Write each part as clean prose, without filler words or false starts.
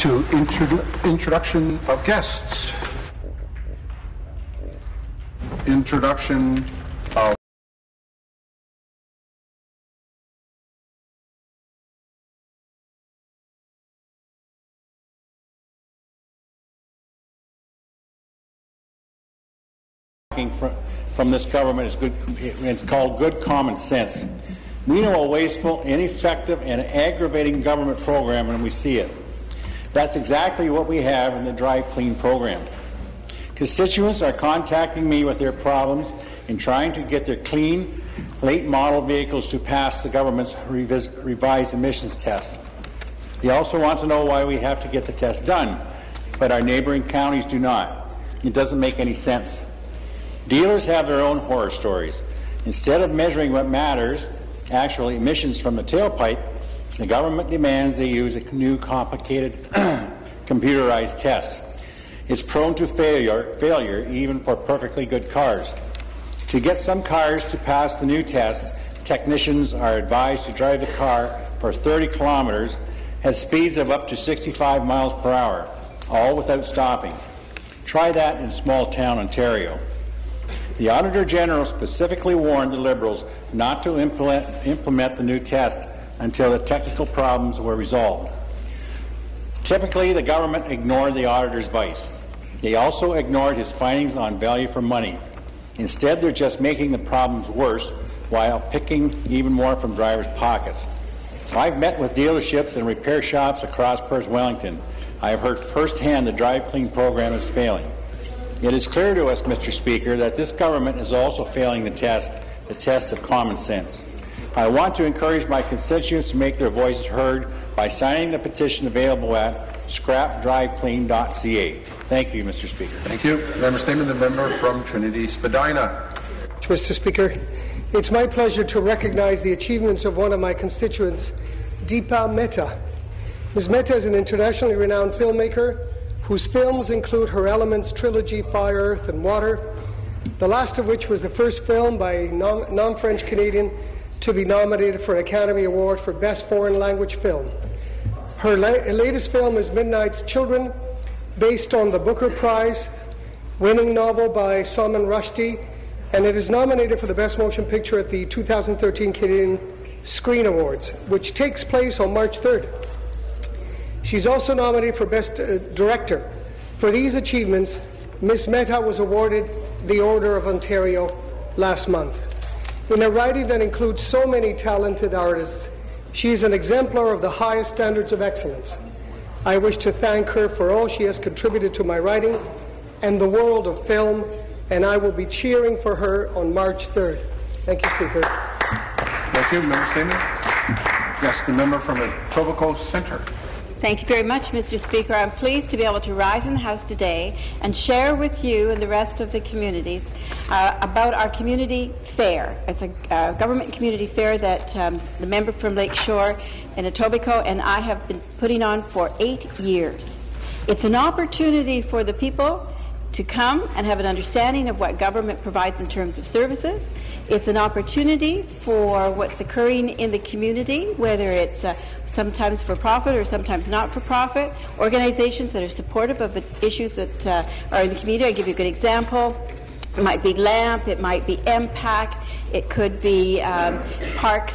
to introduction of guests. Introduction of from this government is good. It's called good common sense. We know a wasteful, ineffective, and aggravating government program when we see it. That's exactly what we have in the Drive Clean program. Constituents are contacting me with their problems in trying to get their clean, late model vehicles to pass the government's revised emissions test. They also want to know why we have to get the test done, but our neighboring counties do not. It doesn't make any sense. Dealers have their own horror stories. Instead of measuring what matters, actually emissions from the tailpipe, the government demands they use a new complicated computerized test. It's prone to failure even for perfectly good cars. To get some cars to pass the new test, technicians are advised to drive the car for 30 kilometers at speeds of up to 65 miles per hour, all without stopping. Try that in small-town Ontario. The Auditor General specifically warned the Liberals not to implement the new test until the technical problems were resolved. Typically, the government ignored the auditor's advice. They also ignored his findings on value for money. Instead, they're just making the problems worse while picking even more from drivers' pockets. I've met with dealerships and repair shops across Perth Wellington. I have heard firsthand the Drive Clean program is failing. It is clear to us, Mr. Speaker, that this government is also failing the test of common sense. I want to encourage my constituents to make their voices heard by signing the petition available at scrapdriveclean.ca. Thank you, Mr. Speaker. Thank you. Member statement, the member from Trinity Spadina. Mr. Speaker, it's my pleasure to recognize the achievements of one of my constituents, Deepa Mehta. Ms. Mehta is an internationally renowned filmmaker whose films include her Elements trilogy, Fire, Earth and Water, the last of which was the first film by a non-French Canadian to be nominated for an Academy Award for Best Foreign Language Film. Her latest film is Midnight's Children, based on the Booker Prize winning novel by Salman Rushdie, and it is nominated for the Best Motion Picture at the 2013 Canadian Screen Awards, which takes place on March 3rd. She's also nominated for Best Director. For these achievements, Ms. Mehta was awarded the Order of Ontario last month. In a writing that includes so many talented artists, she is an exemplar of the highest standards of excellence. I wish to thank her for all she has contributed to my writing and the world of film, and I will be cheering for her on March 3rd. Thank you, Speaker. Thank you. Member statement. Yes, the member from the Etobicoke Centre. Thank you very much, Mr. Speaker. I'm pleased to be able to rise in the House today and share with you and the rest of the communities about our community fair. It's a government community fair that the member from Lake Shore in Etobicoke and I have been putting on for 8 years. It's an opportunity for the people to come and have an understanding of what government provides in terms of services. It's an opportunity for what's occurring in the community, whether it's sometimes for profit or sometimes not for profit, organizations that are supportive of the issues that are in the community. I'll give you a good example. It might be LAMP, it might be MPAC, it could be Parks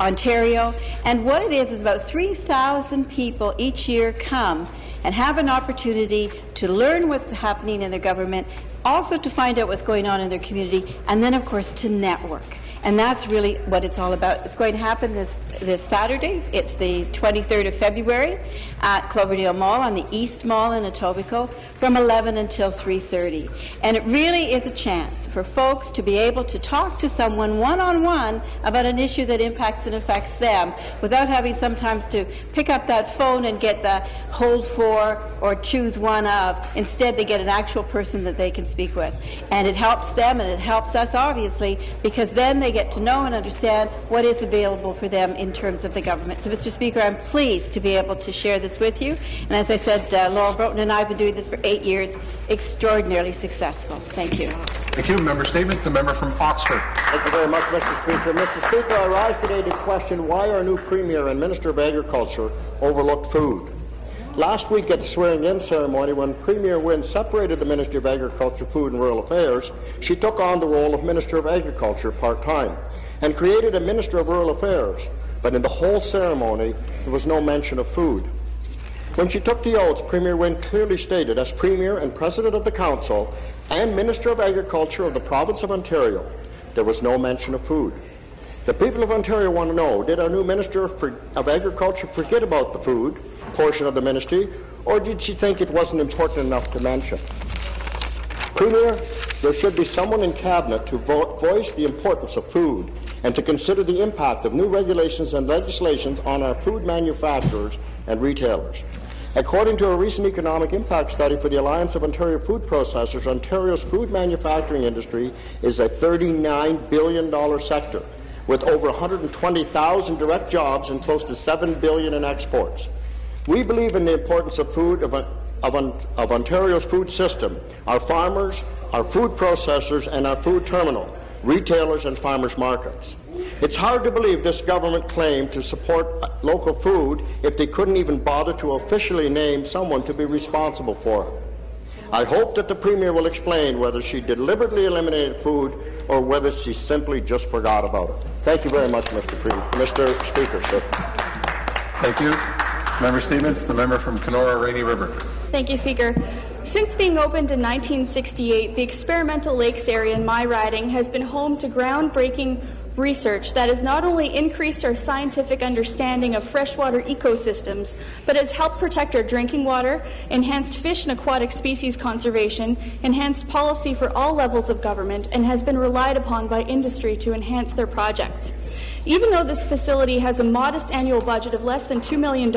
Ontario. And what it is about 3,000 people each year come and have an opportunity to learn what's happening in their government, also to find out what's going on in their community, and then, of course, to network. And that's really what it's all about. It's going to happen this Saturday. It's the 23rd of February at Cloverdale Mall on the East Mall in Etobicoke from 11 until 3:30. And it really is a chance for folks to be able to talk to someone one-on-one about an issue that impacts and affects them without having sometimes to pick up that phone and get the hold for or choose one of. Instead, they get an actual person that they can speak with. And it helps them and it helps us, obviously, because then they get to know and understand what is available for them in terms of the government. So, Mr. Speaker, I'm pleased to be able to share this with you. And as I said, Laurel Broughton and I have been doing this for 8 years, extraordinarily successful. Thank you. Thank you. Member statement, the member from Oxford. Thank you very much, Mr. Speaker. Mr. Speaker, I rise today to question why our new Premier and Minister of Agriculture overlooked food. Last week at the swearing-in ceremony, when Premier Wynne separated the Ministry of Agriculture, Food and Rural Affairs, she took on the role of Minister of Agriculture part-time and created a Minister of Rural Affairs. But in the whole ceremony, there was no mention of food. When she took the oath, Premier Wynne clearly stated, as Premier and President of the Council and Minister of Agriculture of the Province of Ontario, there was no mention of food. The people of Ontario want to know, did our new Minister of Agriculture forget about the food portion of the ministry, or did she think it wasn't important enough to mention? Premier, there should be someone in Cabinet to voice the importance of food and to consider the impact of new regulations and legislations on our food manufacturers and retailers. According to a recent economic impact study for the Alliance of Ontario Food Processors, Ontario's food manufacturing industry is a $39 billion sector, with over 120,000 direct jobs and close to $7 billion in exports. We believe in the importance of food, of Ontario's food system, our farmers, our food processors, and our food terminal, retailers and farmers markets. It's hard to believe this government claimed to support local food if they couldn't even bother to officially name someone to be responsible for it. I hope that the Premier will explain whether she deliberately eliminated food or whether she simply just forgot about it. Thank you very much, Mr. Speaker. Sir. Thank you. Member statements. The member from Kenora Rainy River. Thank you, Speaker. Since being opened in 1968, the experimental lakes area in my riding has been home to groundbreaking research that has not only increased our scientific understanding of freshwater ecosystems, but has helped protect our drinking water, enhanced fish and aquatic species conservation, enhanced policy for all levels of government, and has been relied upon by industry to enhance their projects. Even though this facility has a modest annual budget of less than $2 million,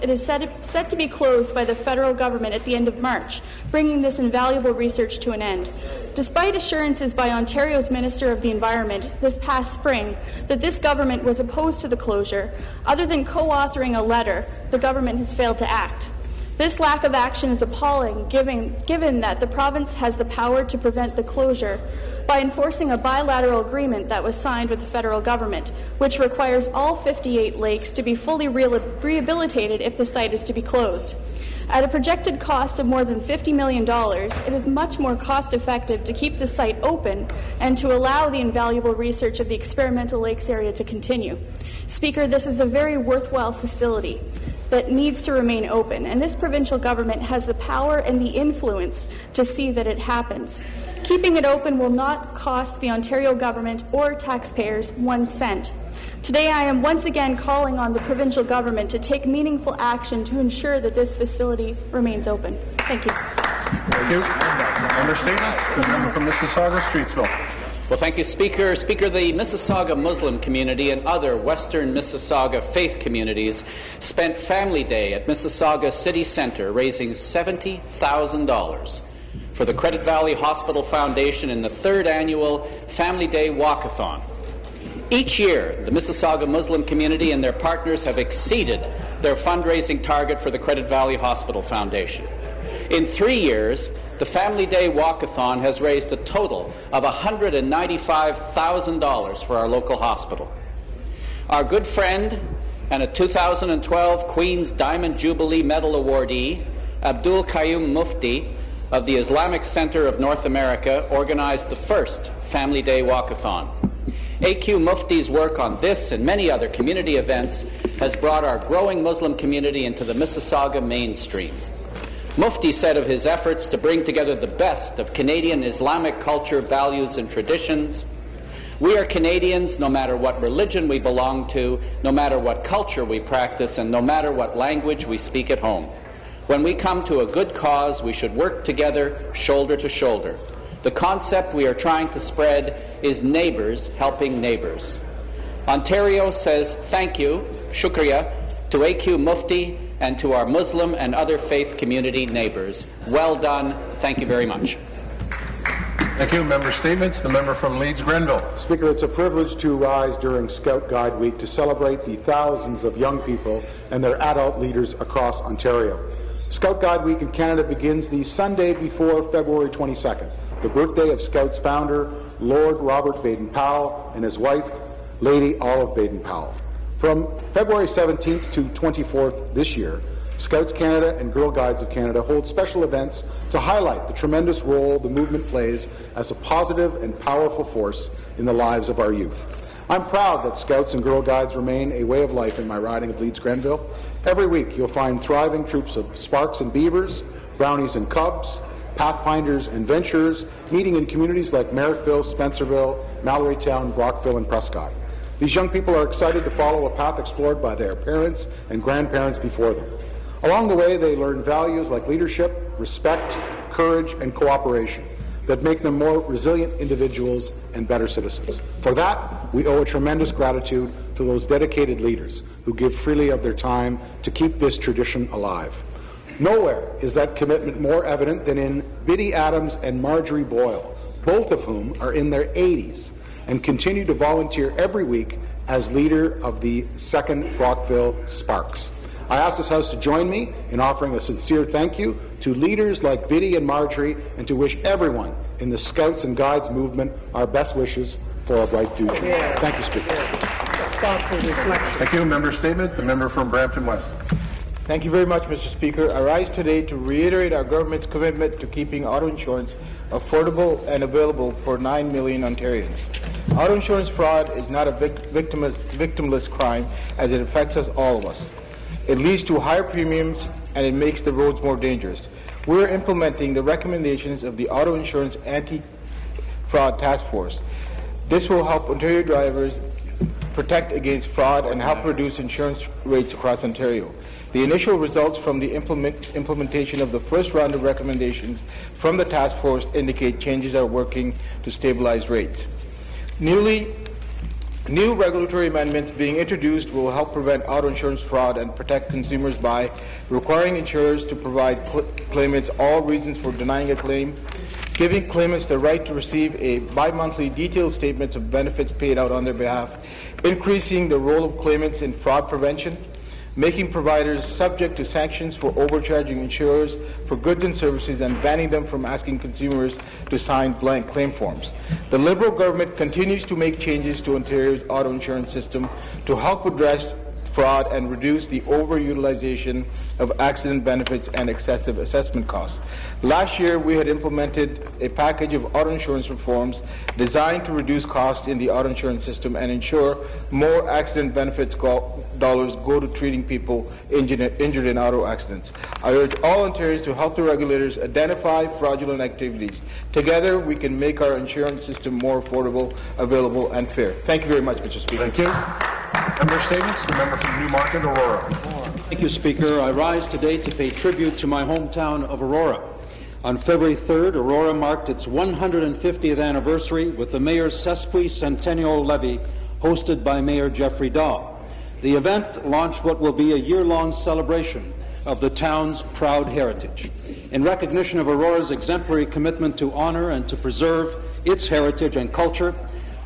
it is set to be closed by the federal government at the end of March, bringing this invaluable research to an end. Despite assurances by Ontario's Minister of the Environment this past spring that this government was opposed to the closure, other than co-authoring a letter, the government has failed to act. This lack of action is appalling, given that the province has the power to prevent the closure by enforcing a bilateral agreement that was signed with the federal government, which requires all 58 lakes to be fully rehabilitated if the site is to be closed. At a projected cost of more than $50 million, it is much more cost-effective to keep the site open and to allow the invaluable research of the experimental lakes area to continue. Speaker, this is a very worthwhile facility that needs to remain open, and this provincial government has the power and the influence to see that it happens. Keeping it open will not cost the Ontario government or taxpayers 1 cent. Today I am once again calling on the provincial government to take meaningful action to ensure that this facility remains open. Thank you. Thank you. Member statements. The member from Mississauga, Streetsville. Well, thank you, Speaker. Speaker, the Mississauga Muslim community and other Western Mississauga faith communities spent Family Day at Mississauga City Centre raising $70,000 for the Credit Valley Hospital Foundation in the 3rd annual Family Day Walkathon. Each year, the Mississauga Muslim community and their partners have exceeded their fundraising target for the Credit Valley Hospital Foundation. In 3 years, the Family Day Walkathon has raised a total of $195,000 for our local hospital. Our good friend and a 2012 Queen's Diamond Jubilee Medal awardee, Abdul Qayyum Mufti of the Islamic Center of North America, organized the first Family Day Walkathon. AQ Mufti's work on this and many other community events has brought our growing Muslim community into the Mississauga mainstream. Mufti said of his efforts to bring together the best of Canadian Islamic culture, values, and traditions, "We are Canadians no matter what religion we belong to, no matter what culture we practice, and no matter what language we speak at home. When we come to a good cause, we should work together, shoulder to shoulder. The concept we are trying to spread is neighbours helping neighbours." Ontario says thank you, shukriya, to AQ Mufti and to our Muslim and other faith community neighbours. Well done. Thank you very much. Thank you. Member statements. The member from Leeds-Grenville. Speaker, it's a privilege to rise during Scout Guide Week to celebrate the thousands of young people and their adult leaders across Ontario. Scout Guide Week in Canada begins the Sunday before February 22nd, the birthday of Scouts founder Lord Robert Baden-Powell and his wife, Lady Olive Baden-Powell. From February 17th to 24th this year, Scouts Canada and Girl Guides of Canada hold special events to highlight the tremendous role the movement plays as a positive and powerful force in the lives of our youth. I'm proud that Scouts and Girl Guides remain a way of life in my riding of Leeds-Grenville. Every week you'll find thriving troops of Sparks and Beavers, Brownies and Cubs, Pathfinders and Venturers meeting in communities like Merrickville, Spencerville, Mallorytown, Brockville and Prescott. These young people are excited to follow a path explored by their parents and grandparents before them. Along the way, they learn values like leadership, respect, courage, and cooperation that make them more resilient individuals and better citizens. For that, we owe a tremendous gratitude to those dedicated leaders who give freely of their time to keep this tradition alive. Nowhere is that commitment more evident than in Biddy Adams and Marjorie Boyle, both of whom are in their 80s and continue to volunteer every week as leader of the 2nd Brockville Sparks. I ask this House to join me in offering a sincere thank you to leaders like Biddy and Marjorie and to wish everyone in the Scouts and Guides movement our best wishes for a bright future. Thank you, Speaker. Thank you. Member statement. The member from Brampton West. Thank you very much, Mr. Speaker. I rise today to reiterate our government's commitment to keeping auto insurance affordable and available for 9 million Ontarians. Auto insurance fraud is not a victimless crime, as it affects all of us. It leads to higher premiums and it makes the roads more dangerous. We're implementing the recommendations of the Auto Insurance Anti-Fraud Task Force. This will help Ontario drivers protect against fraud and help reduce insurance rates across Ontario. The initial results from the implementation of the first round of recommendations from the task force indicate changes are working to stabilize rates. New regulatory amendments being introduced will help prevent auto insurance fraud and protect consumers by requiring insurers to provide claimants all reasons for denying a claim, giving claimants the right to receive a bi-monthly detailed statements of benefits paid out on their behalf, increasing the role of claimants in fraud prevention, making providers subject to sanctions for overcharging insurers for goods and services and banning them from asking consumers to sign blank claim forms. The Liberal government continues to make changes to Ontario's auto insurance system to help address fraud and reduce the overutilization of accident benefits and excessive assessment costs. Last year, we had implemented a package of auto insurance reforms designed to reduce costs in the auto insurance system and ensure more accident benefits dollars go to treating people injured in auto accidents. I urge all Ontarians to help the regulators identify fraudulent activities. Together, we can make our insurance system more affordable, available, and fair. Thank you very much, Mr. Speaker. Thank you. Member statements. The member from Newmarket, Aurora. Thank you, Speaker. I rise today to pay tribute to my hometown of Aurora. On February 3rd, Aurora marked its 150th anniversary with the Mayor's Sesquicentennial Levee hosted by Mayor Jeffrey Daw. The event launched what will be a year-long celebration of the town's proud heritage. In recognition of Aurora's exemplary commitment to honour and to preserve its heritage and culture,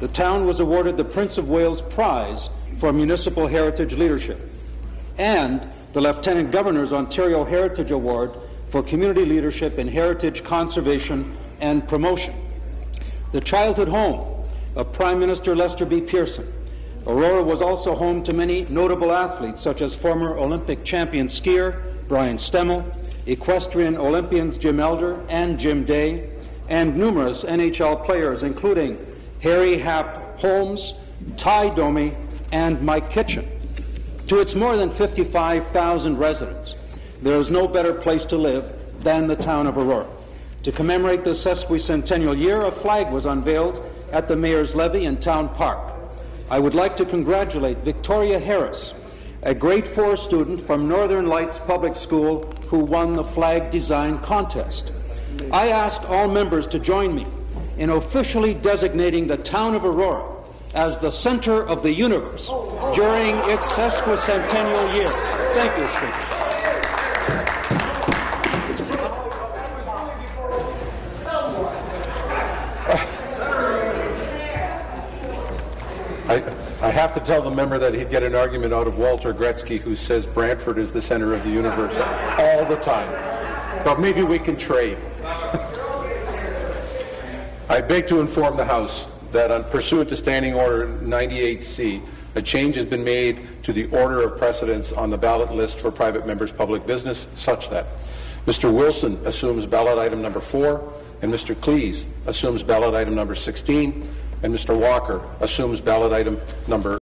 the town was awarded the Prince of Wales Prize for Municipal Heritage Leadership and the Lieutenant Governor's Ontario Heritage Award for Community Leadership in Heritage Conservation and Promotion. The childhood home of Prime Minister Lester B. Pearson, Aurora was also home to many notable athletes such as former Olympic champion skier Brian Stemmel, equestrian Olympians Jim Elder and Jim Day, and numerous NHL players including Harry Hap Holmes, Ty Domi, and Mike Kitchen. To its more than 55,000 residents, there is no better place to live than the town of Aurora. To commemorate the sesquicentennial year, a flag was unveiled at the Mayor's Levee in Town Park. I would like to congratulate Victoria Harris, a grade 4 student from Northern Lights Public School who won the flag design contest. I ask all members to join me in officially designating the town of Aurora as the center of the universe during its sesquicentennial year. Thank you, Speaker. I have to tell the member that he'd get an argument out of Walter Gretzky, who says Brantford is the center of the universe all the time. But maybe we can trade. I beg to inform the House that, pursuant to Standing Order 98C, a change has been made to the order of precedence on the ballot list for private members' public business such that Mr. Wilson assumes ballot item number 4, and Mr. Klees assumes ballot item number 16, and Mr. Walker assumes ballot item number